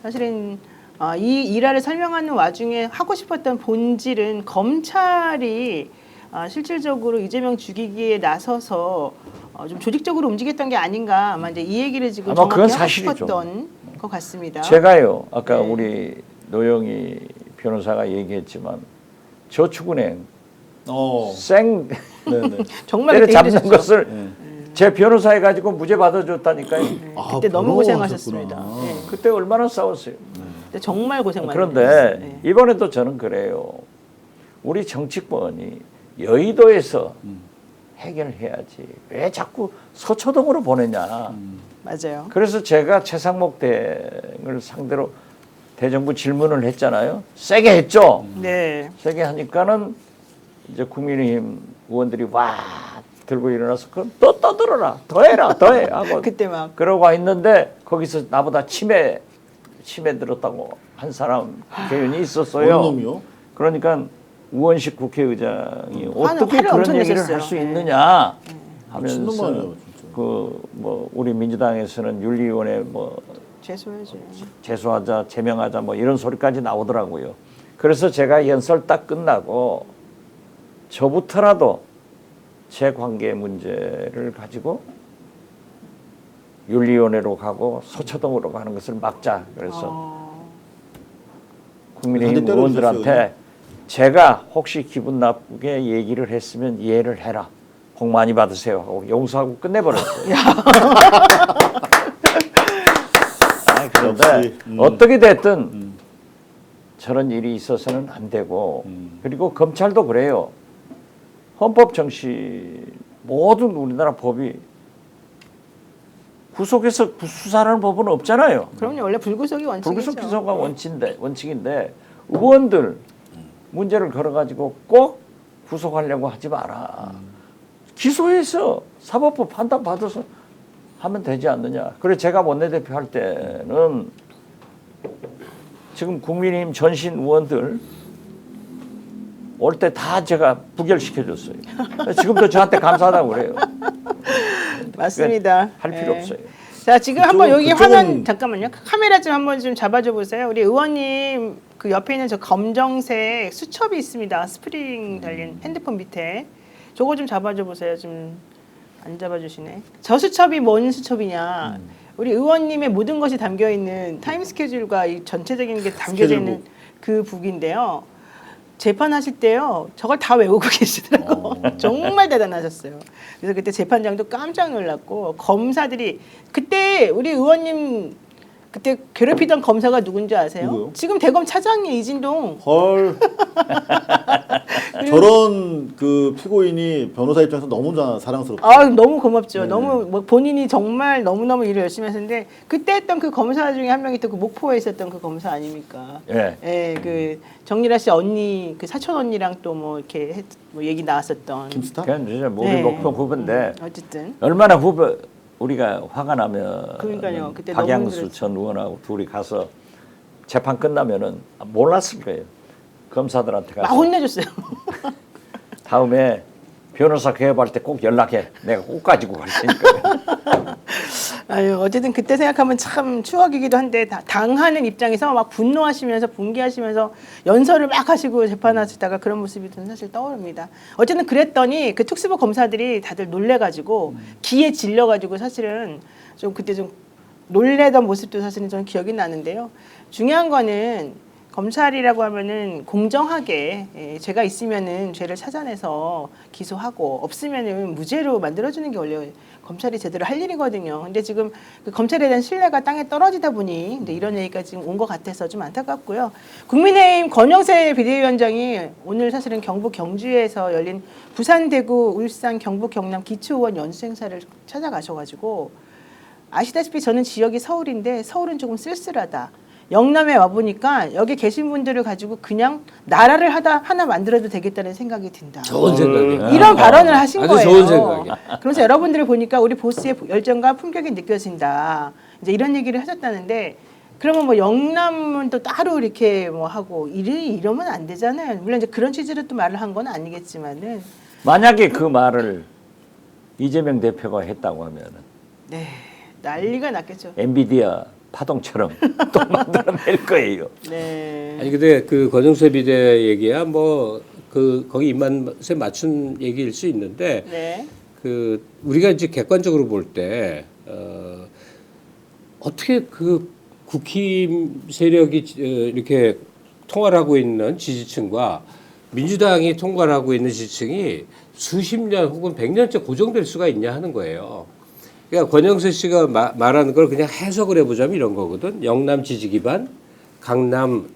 사실은 이 일화를 설명하는 와중에 하고 싶었던 본질은 검찰이 실질적으로 이재명 죽이기에 나서서 좀 조직적으로 움직였던 게 아닌가 아마 이제 이 얘기를 지금 정확히 하고 싶었던 것 같습니다. 제가요 아까 네. 우리 노영희 변호사가 얘기했지만 저축은행 생 정말 잡는 것을 제 변호사 해가지고 무죄 받아줬다니까요. 그때 너무 고생하셨습니다. 네. 그때 얼마나 싸웠어요. 그때 정말 고생 많이 그런데 했어요. 이번에도 저는 그래요. 우리 정치권이 여의도에서 해결해야지 왜 자꾸 서초동으로 보내냐. 맞아요. 그래서 제가 최상목 대를 상대로 대정부 질문을 했잖아요. 세게 했죠. 네. 세게 하니까는 이제 국민의힘 의원들이 와 들고 일어나서 그럼 또 떠들어라, 더해라, 더해 하고 그때 막 그러고 있는데 거기서 나보다 치매 들었다고 한 사람 국회의원이 있었어요. 어느 놈이요? 그러니까 우원식 국회의장이 어떻게 그런 얘기를 할 수 있느냐 하면서 그 뭐 우리 민주당에서는 윤리위원회 뭐 제소하자, 제명하자 뭐 이런 소리까지 나오더라고요. 그래서 제가 연설 딱 끝나고 저부터라도 제 관계 문제를 가지고 윤리위원회로 가고 서초동으로 가는 것을 막자. 그래서 국민의힘 의원들한테 제가 혹시 기분 나쁘게 얘기를 했으면 이해를 해라. 복 많이 받으세요 하고 용서하고 끝내버렸어요. 그런데 어떻게 됐든 저런 일이 있어서는 안 되고 그리고 검찰도 그래요. 헌법 정신 모든 우리나라 법이 구속해서 수사하는 법은 없잖아요. 그럼요. 원래 불구속이 원칙이죠. 불구속 기소가 원칙인데 의원들 문제를 걸어가지고 꼭 구속하려고 하지 마라. 기소해서 사법부 판단 받아서 하면 되지 않느냐. 그래서 제가 원내대표 할 때는 지금 국민의힘 전신 의원들 올 때 다 제가 부결시켜줬어요. 지금도 저한테 감사하다고 그래요. 맞습니다. 할 필요 없어요. 자, 지금 한번 여기 화면 잠깐만요. 카메라 좀 한번 좀 잡아줘 보세요. 우리 의원님 그 옆에 있는 저 검정색 수첩이 있습니다. 스프링 달린 핸드폰 밑에. 저거 좀 잡아줘 보세요. 좀 안 잡아주시네. 저 수첩이 뭔 수첩이냐. 우리 의원님의 모든 것이 담겨 있는 타임 스케줄과 이 전체적인 게 담겨져 있는 그 북인데요. 재판하실 때요, 저걸 다 외우고 계시더라고. 정말 대단하셨어요. 그래서 그때 재판장도 깜짝 놀랐고, 검사들이, 그때 우리 의원님, 그때 괴롭히던 검사가 누군지 아세요? 누구요? 지금 대검 차장이에요, 이진동. 헐. 저런 그 피고인이 변호사 입장에서 너무 사랑스럽죠. 너무 고맙죠. 너무 뭐 본인이 정말 너무너무 일을 열심히 하셨는데 그때 했던 그 검사 중에 한 명이 또 그 목포에 있었던 그 검사 아닙니까? 예, 그 정유라 씨 언니, 그 사촌 언니랑 또 뭐 이렇게 뭐 얘기 나왔었던. 김스타? 그냥 이제 우리 목표 후보인데 어쨌든 얼마나 후보 우리가 화가 나면 그러니까요. 그때 박양수 전 의원하고 둘이 가서 재판 끝나면은 몰랐을 거예요. 검사들한테 가서 막 혼내줬어요. 다음에 변호사 개업할 때 꼭 연락해. 내가 꼭 가지고 갈 테니까. 아유, 어쨌든 그때 생각하면 참 추억이기도 한데 당하는 입장에서 막 분노하시면서 분개하시면서 연설을 막 하시고 재판하시다가 그런 모습이 사실 떠오릅니다. 어쨌든 그랬더니 그 특수부 검사들이 다들 놀래가지고 기에 질려가지고 사실은 좀 그때 좀 놀래던 모습도 사실은 저는 기억이 나는데요. 중요한 거는 검찰이라고 하면은 공정하게 죄가 있으면은 죄를 찾아내서 기소하고 없으면은 무죄로 만들어주는 게 원래 검찰이 제대로 할 일이거든요. 근데 지금 그 검찰에 대한 신뢰가 땅에 떨어지다 보니 근데 이런 얘기가 지금 온 것 같아서 좀 안타깝고요. 국민의힘 권영세 비대위원장이 오늘 사실은 경북 경주에서 열린 부산, 대구, 울산, 경북, 경남 기초의원 연수행사를 찾아가셔가지고 아시다시피 저는 지역이 서울인데 서울은 조금 쓸쓸하다. 영남에 와보니까 여기 계신 분들을 가지고 그냥 나라를 하나 만들어도 되겠다는 생각이 든다. 좋은 생각이야. 이런 발언을 하신 아주 거예요. 좋은 생각이야. 그래서 여러분들을 보니까 우리 보스의 열정과 품격이 느껴진다. 이제 이런 얘기를 하셨다는데 그러면 뭐 영남은 또 따로 이렇게 뭐 하고 이러면 안 되잖아요. 물론 이제 그런 취지로 또 말을 한 건 아니겠지만은 만약에 그 말을 이재명 대표가 했다고 하면은 네 난리가 났겠죠. 엔비디아 파동처럼 또 만들어낼 거예요. 네. 아니 근데 그 권영세 비대 얘기야 뭐 그 거기 입맛에 맞춘 얘기일 수 있는데 네. 그 우리가 이제 객관적으로 볼 때 어떻게 그 국힘 세력이 이렇게 통화를 하고 있는 지지층과 민주당이 통과를 하고 있는 지지층이 수십 년 혹은 100년째 고정될 수가 있냐 하는 거예요. 그러니까 권영세 씨가 말하는 걸 그냥 해석을 해보자면 이런 거거든. 영남 지지 기반, 강남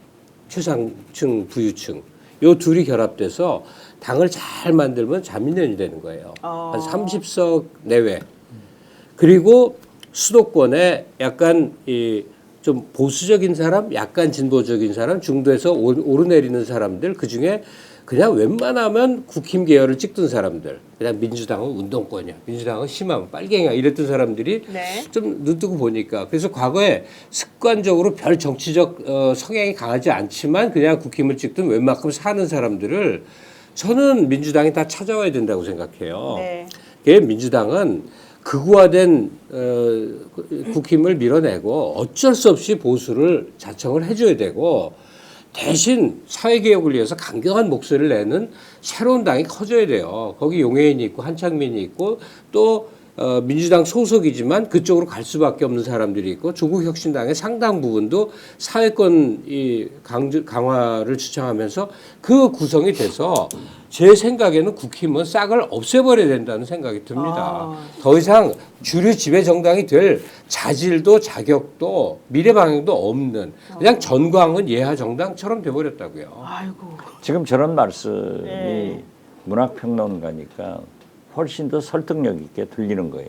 최상층 부유층 요 둘이 결합돼서 당을 잘 만들면 자민련이 되는 거예요. 한 30석 내외. 그리고 수도권에 약간 좀 보수적인 사람, 약간 진보적인 사람, 중도에서 오르내리는 사람들, 그 중에 그냥 웬만하면 국힘 계열을 찍던 사람들, 그냥 민주당은 운동권이야, 민주당은 심하면 빨갱이야 이랬던 사람들이 네. 좀 눈뜨고 보니까 그래서 과거에 습관적으로 별 정치적 성향이 강하지 않지만 그냥 국힘을 찍던 웬만큼 사는 사람들을 저는 민주당이 다 찾아와야 된다고 생각해요. 네. 그 민주당은 극우화된 국힘을 밀어내고 어쩔 수 없이 보수를 자청을 해줘야 되고 대신 사회개혁을 위해서 강경한 목소리를 내는 새로운 당이 커져야 돼요. 거기 용해인이 있고 한창민이 있고 또 민주당 소속이지만 그쪽으로 갈 수밖에 없는 사람들이 있고 조국혁신당의 상당 부분도 사회권 강화를 주창하면서 그 구성이 돼서 제 생각에는 국힘은 싹을 없애버려야 된다는 생각이 듭니다. 더 이상 주류 지배 정당이 될 자질도 자격도 미래 방향도 없는 그냥 전광은 예하 정당처럼 돼버렸다고요. 아이고. 지금 저런 말씀이 네. 문학평론가니까 훨씬 더 설득력 있게 들리는 거예요.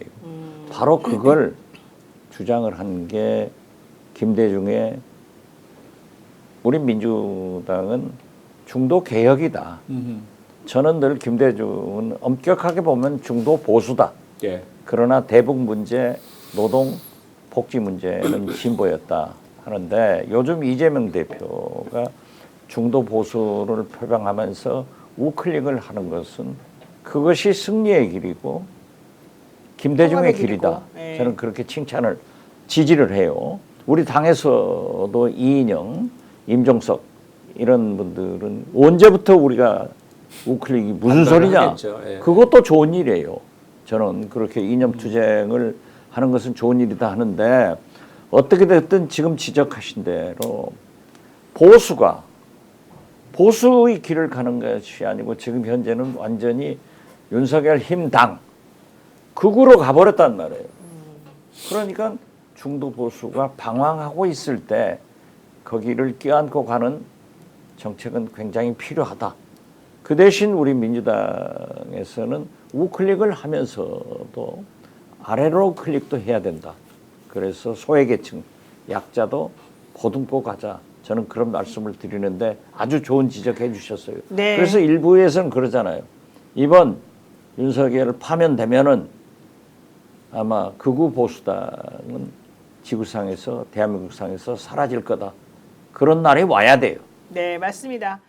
바로 그걸 주장을 한 게 김대중의 우리 민주당은 중도 개혁이다. 저는 늘 김대중은 엄격하게 보면 중도 보수다. 예. 그러나 대북 문제, 노동, 복지 문제는 진보였다 하는데 요즘 이재명 대표가 중도 보수를 표방하면서 우클릭을 하는 것은 그것이 승리의 길이고 김대중의 통합의 길이다. 길이고. 네. 저는 그렇게 칭찬을 지지를 해요. 우리 당에서도 이인영, 임종석 이런 분들은 언제부터 우리가 우클릭이 무슨 소리냐. 하겠죠. 예. 그것도 좋은 일이에요. 저는 그렇게 이념 투쟁을 하는 것은 좋은 일이다 하는데 어떻게 됐든 지금 지적하신 대로 보수의 길을 가는 것이 아니고 지금 현재는 완전히 윤석열 힘당 극우로 가버렸단 말이에요. 그러니까 중도 보수가 방황하고 있을 때 거기를 껴안고 가는 정책은 굉장히 필요하다. 그 대신 우리 민주당에서는 우클릭을 하면서도 아래로 클릭도 해야 된다. 그래서 소외계층, 약자도 보듬고 가자. 저는 그런 말씀을 드리는데 아주 좋은 지적해 주셨어요. 네. 그래서 일부에서는 그러잖아요. 이번 윤석열 파면되면은 아마 극우 보수당은 지구상에서 대한민국 상에서 사라질 거다. 그런 날이 와야 돼요. 네, 맞습니다.